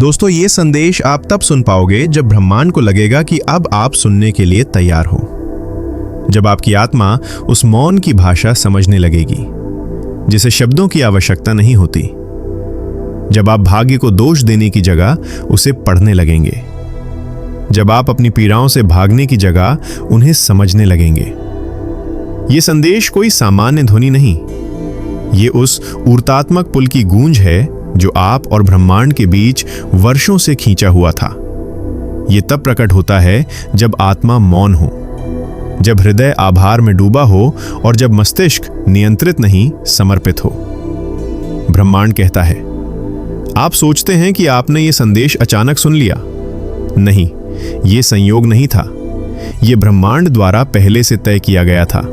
दोस्तों, ये संदेश आप तब सुन पाओगे जब ब्रह्मांड को लगेगा कि अब आप सुनने के लिए तैयार हो। जब आपकी आत्मा उस मौन की भाषा समझने लगेगी जिसे शब्दों की आवश्यकता नहीं होती। जब आप भाग्य को दोष देने की जगह उसे पढ़ने लगेंगे। जब आप अपनी पीड़ाओं से भागने की जगह उन्हें समझने लगेंगे। ये संदेश कोई सामान्य ध्वनि नहीं, ये उस ऊर्तात्मक पुल की गूंज है जो आप और ब्रह्मांड के बीच वर्षों से खींचा हुआ था। ये तब प्रकट होता है जब आत्मा मौन हो, जब हृदय आभार में डूबा हो और जब मस्तिष्क नियंत्रित नहीं, समर्पित हो। ब्रह्मांड कहता है, आप सोचते हैं कि आपने ये संदेश अचानक सुन लिया। नहीं, ये संयोग नहीं था। ये ब्रह्मांड द्वारा पहले से तय किया गया था।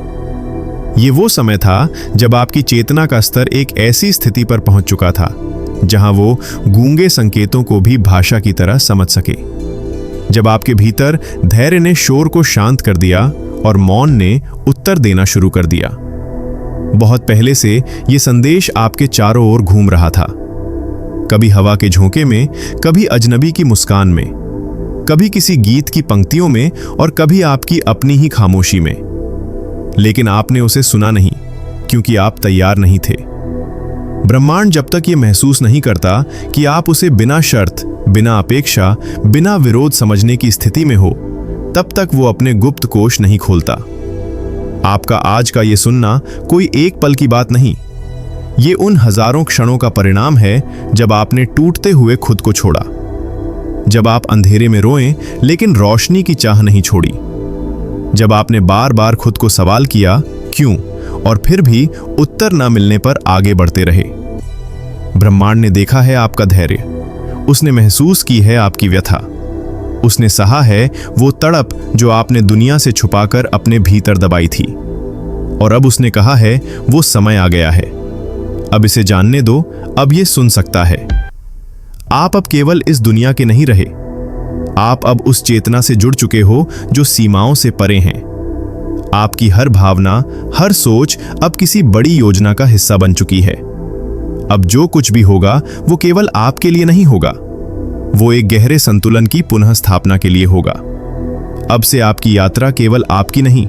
ये वो समय था जब आपकी चेतना का स्तर एक ऐसी स्थिति पर पहुंच चुका था जहां वो गूंगे संकेतों को भी भाषा की तरह समझ सके। जब आपके भीतर धैर्य ने शोर को शांत कर दिया और मौन ने उत्तर देना शुरू कर दिया। बहुत पहले से ये संदेश आपके चारों ओर घूम रहा था, कभी हवा के झोंके में, कभी अजनबी की मुस्कान में, कभी किसी गीत की पंक्तियों में और कभी आपकी अपनी ही खामोशी में। लेकिन आपने उसे सुना नहीं क्योंकि आप तैयार नहीं थे। ब्रह्मांड जब तक ये महसूस नहीं करता कि आप उसे बिना शर्त, बिना अपेक्षा, बिना विरोध समझने की स्थिति में हो, तब तक वो अपने गुप्त कोश नहीं खोलता। आपका आज का ये सुनना कोई एक पल की बात नहीं, ये उन हजारों क्षणों का परिणाम है जब आपने टूटते हुए खुद को छोड़ा, जब आप अंधेरे में रोए लेकिन रोशनी की चाह नहीं छोड़ी, जब आपने बार बार खुद को सवाल किया क्यों, और फिर भी उत्तर न मिलने पर आगे बढ़ते रहे। ब्रह्मांड ने देखा है आपका धैर्य, उसने महसूस की है आपकी व्यथा, उसने सहा है वो तड़प जो आपने दुनिया से छुपाकर अपने भीतर दबाई थी। और अब उसने कहा है वो समय आ गया है, अब इसे जानने दो, अब ये सुन सकता है। आप अब केवल इस दुनिया के नहीं रहे, आप अब उस चेतना से जुड़ चुके हो जो सीमाओं से परे हैं। आपकी हर भावना, हर सोच अब किसी बड़ी योजना का हिस्सा बन चुकी है। अब जो कुछ भी होगा वो केवल आपके लिए नहीं होगा, वो एक गहरे संतुलन की पुनः स्थापना के लिए होगा। अब से आपकी यात्रा केवल आपकी नहीं,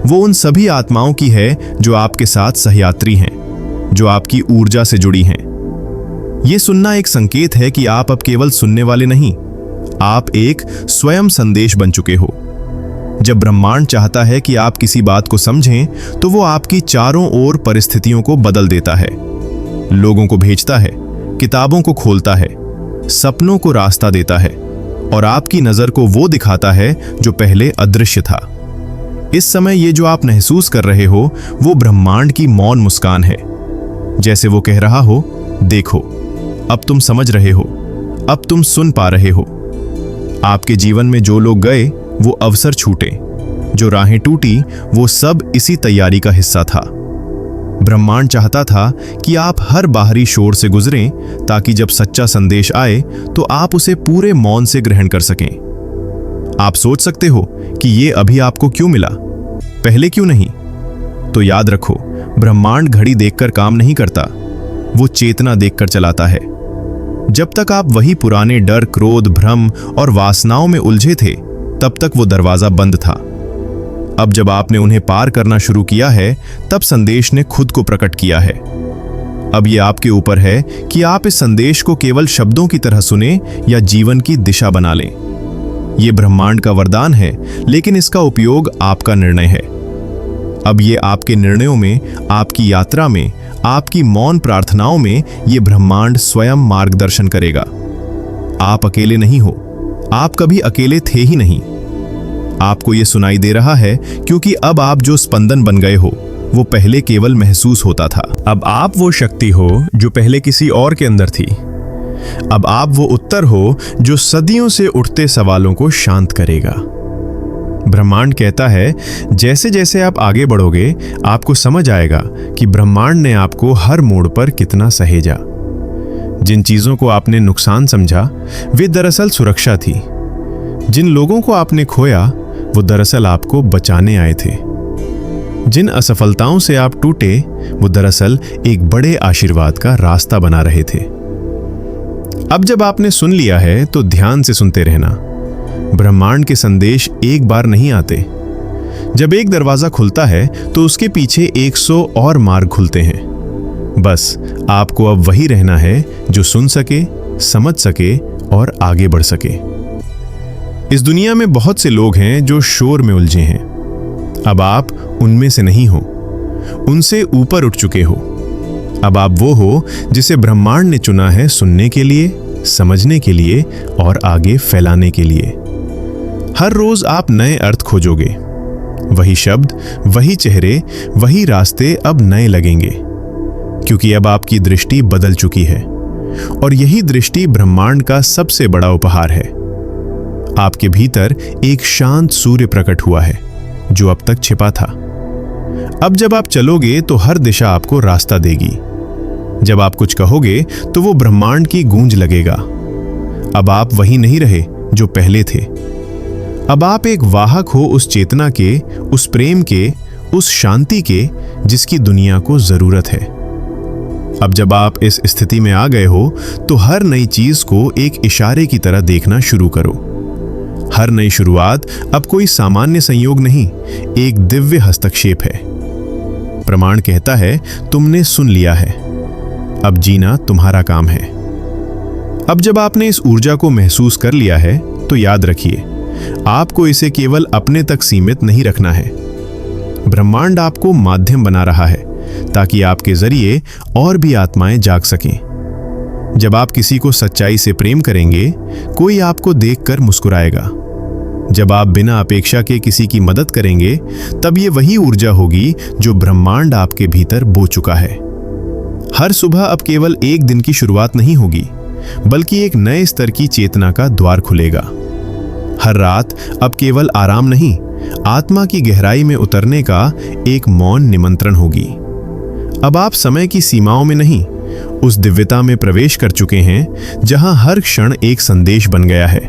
वो उन सभी आत्माओं की है जो आपके साथ सहयात्री हैं, जो आपकी ऊर्जा से जुड़ी हैं। ये सुनना एक संकेत है कि आप अब केवल सुनने वाले नहीं, आप एक स्वयं संदेश बन चुके हो। जब ब्रह्मांड चाहता है कि आप किसी बात को समझें तो वो आपकी चारों ओर परिस्थितियों को बदल देता है, लोगों को भेजता है, किताबों को खोलता है, सपनों को रास्ता देता है और आपकी नजर को वो दिखाता है जो पहले अदृश्य था। इस समय ये जो आप महसूस कर रहे हो वो ब्रह्मांड की मौन मुस्कान है, जैसे वो कह रहा हो, देखो अब तुम समझ रहे हो, अब तुम सुन पा रहे हो। आपके जीवन में जो लोग गए वो अवसर छूटे, जो राहें टूटी वो सब इसी तैयारी का हिस्सा था। ब्रह्मांड चाहता था कि आप हर बाहरी शोर से गुजरें ताकि जब सच्चा संदेश आए तो आप उसे पूरे मौन से ग्रहण कर सकें। आप सोच सकते हो कि ये अभी आपको क्यों मिला, पहले क्यों नहीं? तो याद रखो, ब्रह्मांड घड़ी देखकर काम नहीं करता, वो चेतना देखकर चलाता है। जब तक आप वही पुराने डर, क्रोध, भ्रम और वासनाओं में उलझे थे तब तक वो दरवाजा बंद था। अब जब आपने उन्हें पार करना शुरू किया है तब संदेश ने खुद को प्रकट किया है। अब ये आपके ऊपर है कि आप इस संदेश को केवल शब्दों की तरह सुने या जीवन की दिशा बना लें। ये ब्रह्मांड का वरदान है, लेकिन इसका उपयोग आपका निर्णय है। अब ये आपके निर्णयों में, आपकी यात्रा में, आपकी मौन प्रार्थनाओं में ये ब्रह्मांड स्वयं मार्गदर्शन करेगा। आप अकेले नहीं हो, आप कभी अकेले थे ही नहीं। आपको ये सुनाई दे रहा है क्योंकि अब आप जो स्पंदन बन गए हो वो पहले केवल महसूस होता था। अब आप वो शक्ति हो जो पहले किसी और के अंदर थी। अब आप वो उत्तर हो जो सदियों से उठते सवालों को शांत करेगा। ब्रह्मांड कहता है, जैसे जैसे आप आगे बढ़ोगे आपको समझ आएगा कि ब्रह्मांड ने आपको हर मोड़ पर कितना सहेजा। जिन चीजों को आपने नुकसान समझा वे दरअसल सुरक्षा थी। जिन लोगों को आपने खोया वो दरअसल आपको बचाने आए थे। जिन असफलताओं से आप टूटे वो दरअसल एक बड़े आशीर्वाद का रास्ता बना रहे थे। अब जब आपने सुन लिया है तो ध्यान से सुनते रहना। ब्रह्मांड के संदेश एक बार नहीं आते। जब एक दरवाजा खुलता है तो उसके पीछे 100 और मार्ग खुलते हैं। बस आपको अब वही रहना है जो सुन सके, समझ सके और आगे बढ़ सके। इस दुनिया में बहुत से लोग हैं जो शोर में उलझे हैं। अब आप उनमें से नहीं हो, उनसे ऊपर उठ चुके हो। अब आप वो हो जिसे ब्रह्मांड ने चुना है सुनने के लिए, समझने के लिए और आगे फैलाने के लिए। हर रोज आप नए अर्थ खोजोगे। वही शब्द, वही चेहरे, वही रास्ते अब नए लगेंगे, क्योंकि अब आपकी दृष्टि बदल चुकी है और यही दृष्टि ब्रह्मांड का सबसे बड़ा उपहार है। आपके भीतर एक शांत सूर्य प्रकट हुआ है जो अब तक छिपा था। अब जब आप चलोगे तो हर दिशा आपको रास्ता देगी। जब आप कुछ कहोगे तो वो ब्रह्मांड की गूंज लगेगा। अब आप वही नहीं रहे जो पहले थे। अब आप एक वाहक हो उस चेतना के, उस प्रेम के, उस शांति के जिसकी दुनिया को जरूरत है। अब जब आप इस स्थिति में आ गए हो तो हर नई चीज को एक इशारे की तरह देखना शुरू करो। हर नई शुरुआत अब कोई सामान्य संयोग नहीं, एक दिव्य हस्तक्षेप है। प्रमाण कहता है तुमने सुन लिया है, अब जीना तुम्हारा काम है। अब जब आपने इस ऊर्जा को महसूस कर लिया है तो याद रखिए, आपको इसे केवल अपने तक सीमित नहीं रखना है। ब्रह्मांड आपको माध्यम बना रहा है ताकि आपके जरिए और भी आत्माएं जाग सकें। जब आप किसी को सच्चाई से प्रेम करेंगे, कोई आपको देखकर मुस्कुराएगा। जब आप बिना अपेक्षा के किसी की मदद करेंगे, तब ये वही ऊर्जा होगी जो ब्रह्मांड आपके भीतर बो चुका है। हर सुबह अब केवल एक दिन की शुरुआत नहीं होगी, बल्कि एक नए स्तर की चेतना का द्वार खुलेगा। हर रात अब केवल आराम नहीं, आत्मा की गहराई में उतरने का एक मौन निमंत्रण होगी। अब आप समय की सीमाओं में नहीं, उस दिव्यता में प्रवेश कर चुके हैं जहां हर क्षण एक संदेश बन गया है।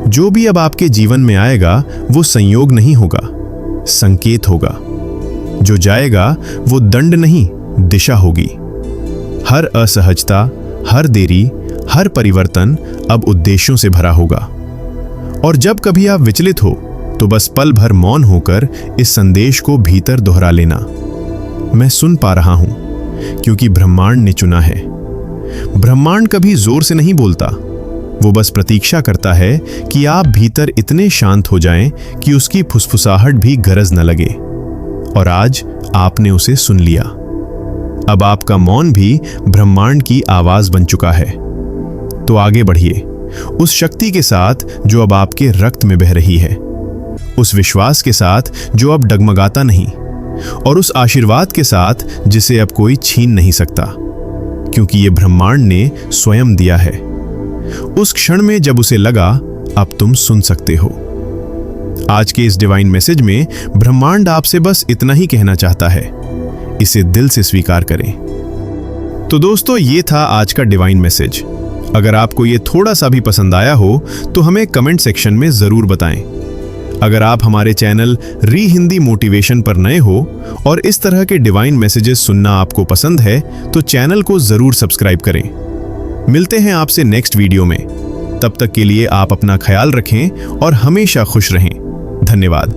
जो भी अब आपके जीवन में आएगा वो संयोग नहीं होगा, संकेत होगा। जो जाएगा वो दंड नहीं, दिशा होगी। हर असहजता, हर देरी, हर परिवर्तन अब उद्देश्यों से भरा होगा। और जब कभी आप विचलित हो तो बस पल भर मौन होकर इस संदेश को भीतर दोहरा लेना, मैं सुन पा रहा हूं क्योंकि ब्रह्मांड ने चुना है। ब्रह्मांड कभी जोर से नहीं बोलता, वो बस प्रतीक्षा करता है कि आप भीतर इतने शांत हो जाएं कि उसकी फुसफुसाहट भी गरज न लगे। और आज आपने उसे सुन लिया। अब आपका मौन भी ब्रह्मांड की आवाज बन चुका है। तो आगे बढ़िए, उस शक्ति के साथ जो अब आपके रक्त में बह रही है, उस विश्वास के साथ जो अब डगमगाता नहीं, और उस आशीर्वाद के साथ जिसे अब कोई छीन नहीं सकता, क्योंकि ये ब्रह्मांड ने स्वयं दिया है। उस क्षण में जब उसे लगा अब तुम सुन सकते हो। आज के इस डिवाइन मैसेज में ब्रह्मांड आपसे बस इतना ही कहना चाहता है, इसे दिल से स्वीकार करें। तो दोस्तों, ये था आज का डिवाइन मैसेज। अगर आपको ये थोड़ा सा भी पसंद आया हो तो हमें कमेंट सेक्शन में जरूर बताएं। अगर आप हमारे चैनल री हिंदी मोटिवेशन पर नए हो और इस तरह के डिवाइन मैसेजेस सुनना आपको पसंद है तो चैनल को जरूर सब्सक्राइब करें। मिलते हैं आपसे नेक्स्ट वीडियो में। तब तक के लिए आप अपना ख्याल रखें और हमेशा खुश रहें। धन्यवाद।